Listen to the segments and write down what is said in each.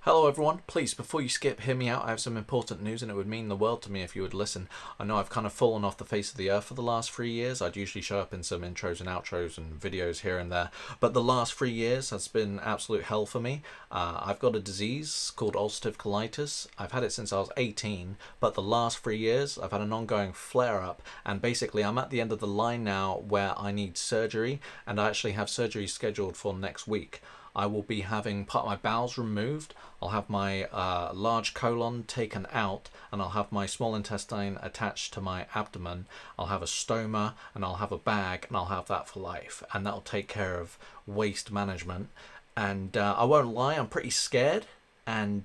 Hello everyone, please before you skip, hear me out. I have some important news and it would mean the world to me if you would listen. I know I've kind of fallen off the face of the earth for the last 3 years. I'd usually show up in some intros and outros and videos here and there, but the last 3 years has been absolute hell for me. I've got a disease called ulcerative colitis. I've had it since I was 18, but the last 3 years I've had an ongoing flare-up, and basically I'm at the end of the line now where I need surgery, and I actually have surgery scheduled for next week. I will be having part of my bowels removed, I'll have my large colon taken out, and I'll have my small intestine attached to my abdomen. I'll have a stoma, and I'll have a bag, and I'll have that for life. And that'll take care of waste management. And I won't lie, I'm pretty scared and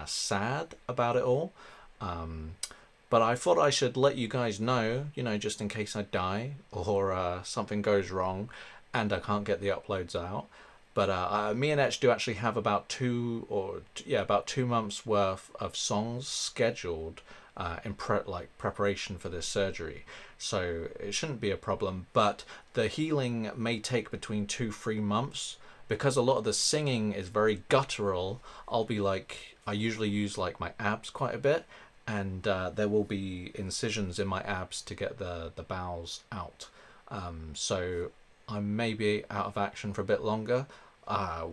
sad about it all. But I thought I should let you guys know, just in case I die or something goes wrong and I can't get the uploads out. But me and Etch do actually have about 2 months worth of songs scheduled in preparation for this surgery, so it shouldn't be a problem. But the healing may take between 2-3 months because a lot of the singing is very guttural. I usually use my abs quite a bit, and there will be incisions in my abs to get the bowels out. So I may be out of action for a bit longer.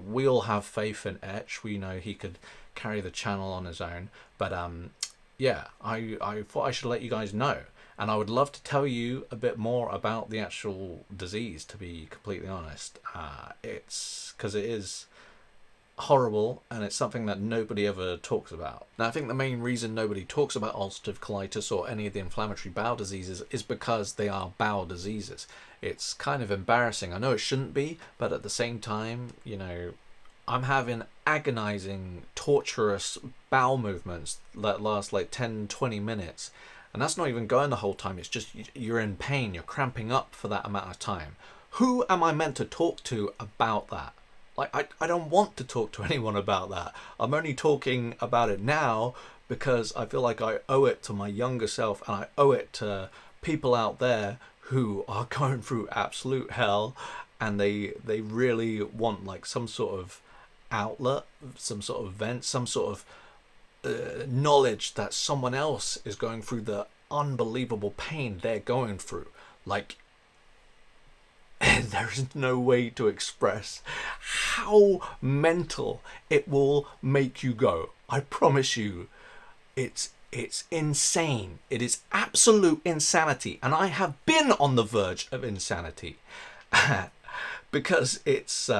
We all have faith in Etch. We know he could carry the channel on his own. But yeah, I thought I should let you guys know. And I would love to tell you a bit more about the actual disease, to be completely honest. It's because it is horrible, and it's something that nobody ever talks about. Now, I think the main reason nobody talks about ulcerative colitis or any of the inflammatory bowel diseases is because they are bowel diseases. It's kind of embarrassing. I know it shouldn't be, but at the same time, I'm having agonizing, torturous bowel movements that last 10-20 minutes. And that's not even going the whole time. It's just you're in pain, you're cramping up for that amount of time. Who am I meant to talk to about that? I don't want to talk to anyone about that. I'm only talking about it now because I feel like I owe it to my younger self, and I owe it to people out there who are going through absolute hell, and they really want some sort of outlet, some sort of vent, some sort of knowledge that someone else is going through the unbelievable pain they're going through. There is no way to express how mental it will make you go. I promise you, it's insane. It is absolute insanity, and I have been on the verge of insanity because it's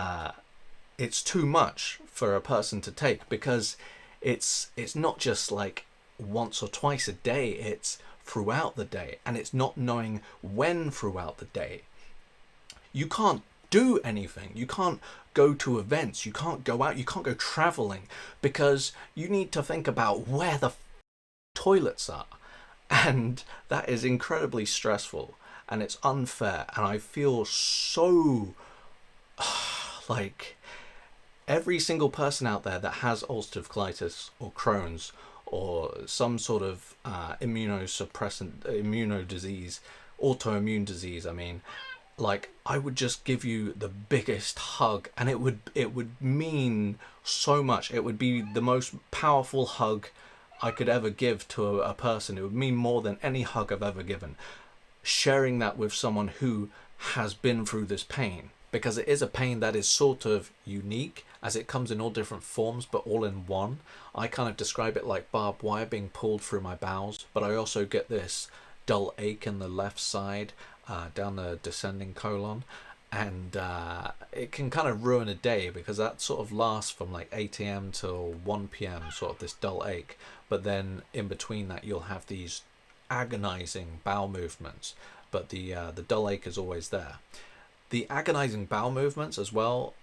too much for a person to take. Because it's not just once or twice a day. It's throughout the day, and it's not knowing when throughout the day. You can't do anything. You can't go to events. You can't go out. You can't go traveling because you need to think about where the toilets are. And that is incredibly stressful, and it's unfair. And I feel so every single person out there that has ulcerative colitis or Crohn's or some sort of autoimmune disease, I would just give you the biggest hug, and it would mean so much. It would be the most powerful hug I could ever give to a person. It would mean more than any hug I've ever given. Sharing that with someone who has been through this pain, because it is a pain that is sort of unique, as it comes in all different forms but all in one. I kind of describe it like barbed wire being pulled through my bowels, but I also get this dull ache in the left side, down the descending colon, and it can kind of ruin a day because that sort of lasts from 8 a.m. till 1 p.m. sort of this dull ache. But then in between that you'll have these agonizing bowel movements, but the dull ache is always there. The agonizing bowel movements as well,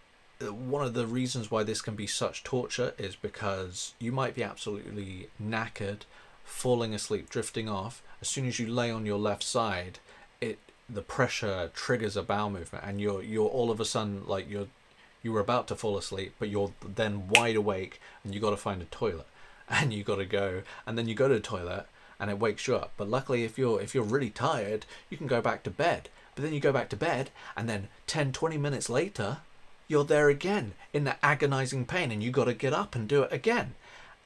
one of the reasons why this can be such torture is because you might be absolutely knackered, falling asleep, drifting off. As soon as you lay on your left side, the pressure triggers a bowel movement, and you're all of a sudden you were about to fall asleep, but you're then wide awake, and you got to find a toilet, and you got to go, and then you go to the toilet, and it wakes you up. But luckily, if you're really tired, you can go back to bed. But then you go back to bed, and then 10-20 minutes later, you're there again in the agonizing pain, and you got to get up and do it again,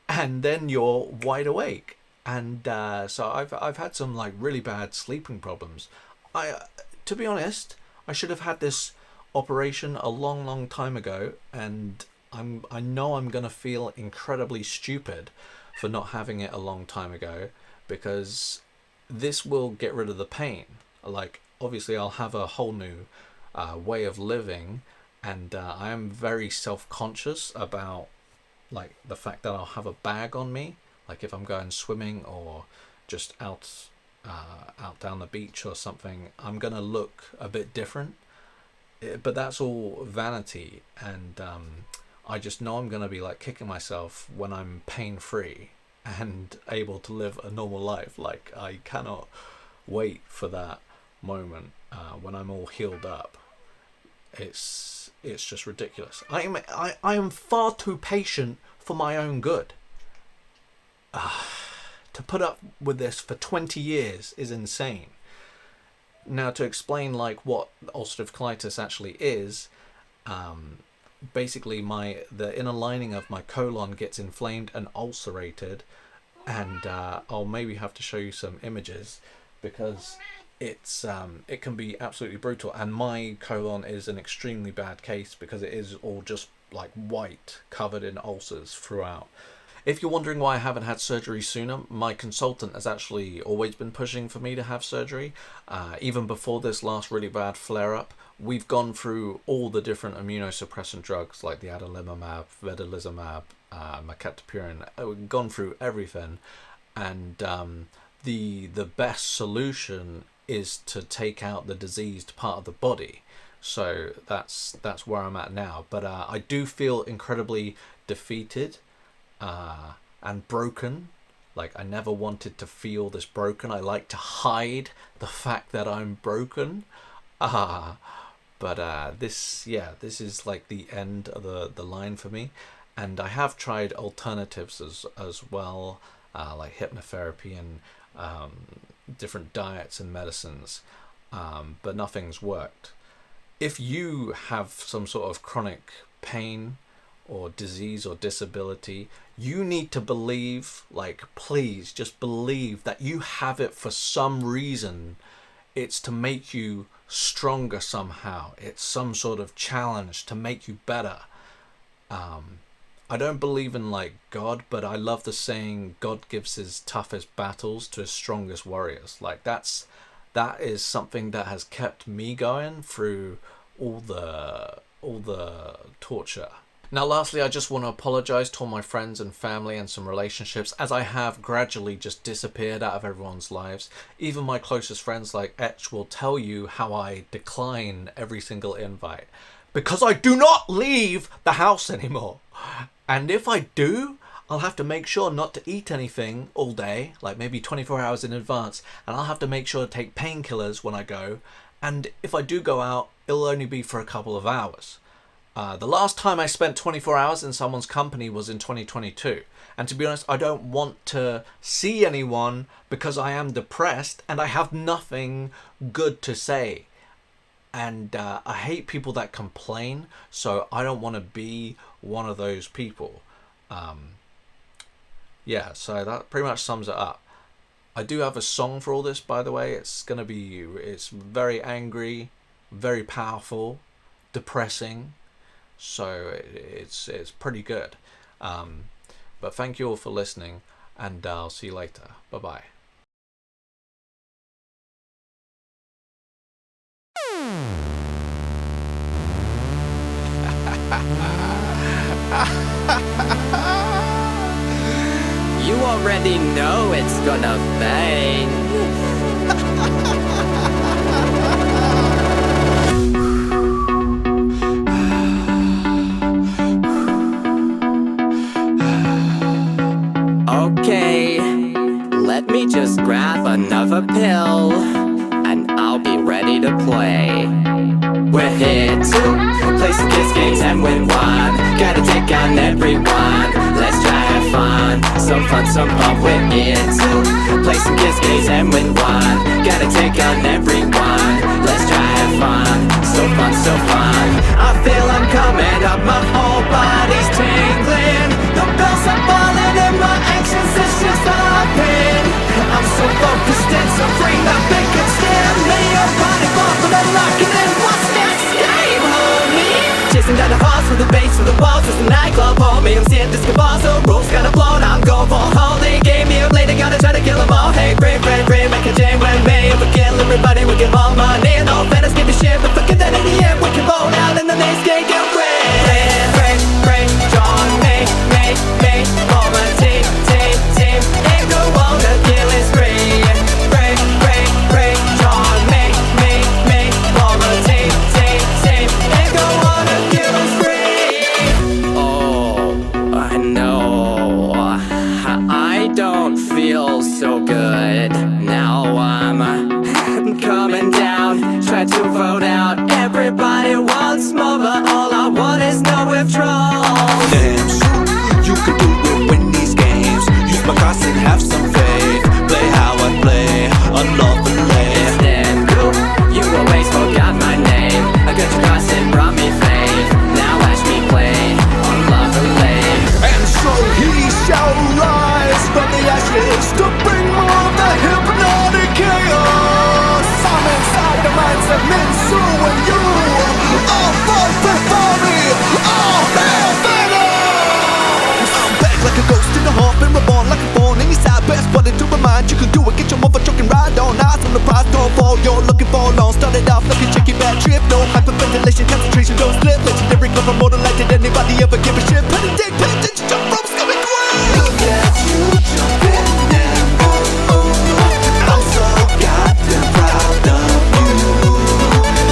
and then you're wide awake. And so I've had some like really bad sleeping problems. To be honest, I should have had this operation a long time ago, and I know I'm gonna feel incredibly stupid for not having it a long time ago, because this will get rid of the pain. Like, obviously I'll have a whole new way of living, and I am very self-conscious about like the fact that I'll have a bag on me, like if I'm going swimming or just out down the beach or something. I'm gonna look a bit different, but that's all vanity, and I just know I'm gonna be like kicking myself when I'm pain-free and able to live a normal life. Like, I cannot wait for that moment when I'm all healed up. It's just ridiculous. I am far too patient for my own good. To put up with this for 20 years is insane. Now, to explain like what ulcerative colitis actually is, basically the inner lining of my colon gets inflamed and ulcerated, and I'll maybe have to show you some images, because it can be absolutely brutal, and my colon is an extremely bad case because it is all just like white, covered in ulcers throughout. If you're wondering why I haven't had surgery sooner, my consultant has actually always been pushing for me to have surgery. Even before this last really bad flare-up, we've gone through all the different immunosuppressant drugs like the adalimumab, vedolizumab, mercaptopurine. We've gone through everything, and the best solution is to take out the diseased part of the body. So that's where I'm at now. But I do feel incredibly defeated and broken. Like, I never wanted to feel this broken. I like to hide the fact that I'm broken. But this is like the end of the line for me. And I have tried alternatives as well, like hypnotherapy and different diets and medicines, but nothing's worked. If you have some sort of chronic pain or disease or disability, you need to believe, like, please just believe that you have it for some reason. It's to make you stronger somehow. It's some sort of challenge to make you better. I don't believe in like God, but I love the saying, God gives his toughest battles to his strongest warriors. Like, that is something that has kept me going through all the torture. Now, lastly, I just want to apologize to all my friends and family and some relationships, as I have gradually just disappeared out of everyone's lives. Even my closest friends like Etch will tell you how I decline every single invite, because I do not leave the house anymore. And if I do, I'll have to make sure not to eat anything all day, like maybe 24 hours in advance, and I'll have to make sure to take painkillers when I go. And if I do go out, it'll only be for a couple of hours. The last time I spent 24 hours in someone's company was in 2022. And to be honest, I don't want to see anyone because I am depressed and I have nothing good to say. And I hate people that complain, so I don't want to be one of those people. Yeah, so that pretty much sums it up. I do have a song for all this, by the way. It's very angry, very powerful, depressing. So it's pretty good. But thank you all for listening, and I'll see you later. Bye-bye. You already know it's gonna bang. Okay, let me just grab another pill, and I'll be ready to play. We're here to play some kids games and win one. Gotta take on everyone, let's try have fun. Some fun, some fun, we're here to play some kids games and win one. Gotta take on everyone, let's try have fun. So fun, so fun. I feel uncomfortable. coming up, my whole body's tingling. The bells are falling and my actions is just stopping. I'm so focused and so free, nothing can stand me. Your body fall from the locking in. What's next game, homie? Chasing down the halls for the bass, for the walls, it's a nightclub, homie. I'm seeing this cabal, so rules kinda blown. I'm going for a hole, they gave me a blade, I gotta try to kill them all. Hey, brain, make a jam when me. If we kill everybody, we give all money. And all Thanos give a shit, but forget that in the end we can roll out and the next game get red. Brain, John, me, form a team. And go on a killing spree. Brain, John, me, form a team. And go on a killing spree. Oh, I know I don't feel so good. Now I'm coming down, try to vote out. Everybody wants more, but all I want is no withdrawal. Damn, shoot, you can do it, win these games. Use my cards and have some faith. Play how I play, unlawfully. It's damn cool, you always forgot my name. I got your cards and brought me faith. Now watch me play unlawfully. And so he shall rise from the ashes to bring more of the hypnotic chaos. I'm inside the minds of men, so and you all fall before me. All hail Thanos! I'm back like a ghost in the hall, been reborn like a fawn. Any side best, but into my mind, you can do it. Get your motherfucking ride on. Eyes on the prize, don't fall. You're looking for long. Started off looking checky, bad trip. No hyperventilation, concentration, don't slip. Legendary club, I'm more than like did anybody ever give a shit? Penny dick, pay attention, jump ropes coming quick. Look at you jumping and ooh, ooh. I'm so goddamn proud of you.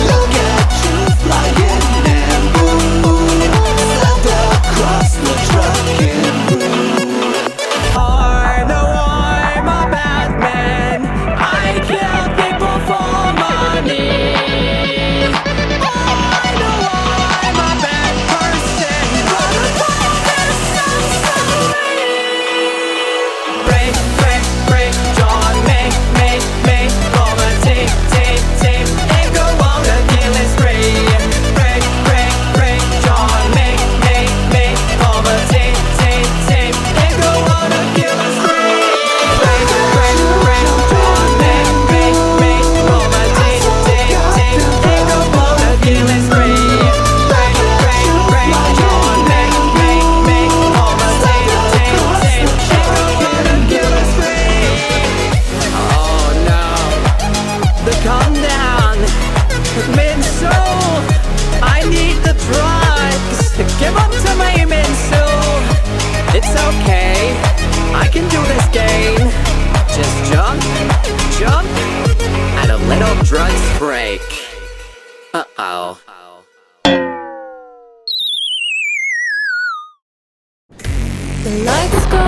Look at you flying and ooh, ooh. Sent across the trucking room. I know I'm a bad man. I kill people for money. I know I'm a bad person, but I'm so sorry. Break, John, me, form a team, and go on a killing spree. Break, John, me, form a team, and go on a killing spree. Break, John, me, form a team, and go on a killing spree. Break, John, me, form a team, and go on a killing spree. Oh no, the calm down, Minso, I need the drugs. Give up to my Minso. It's okay, I can do this game. Just jump, and a little drugs break. Uh-oh. The lights go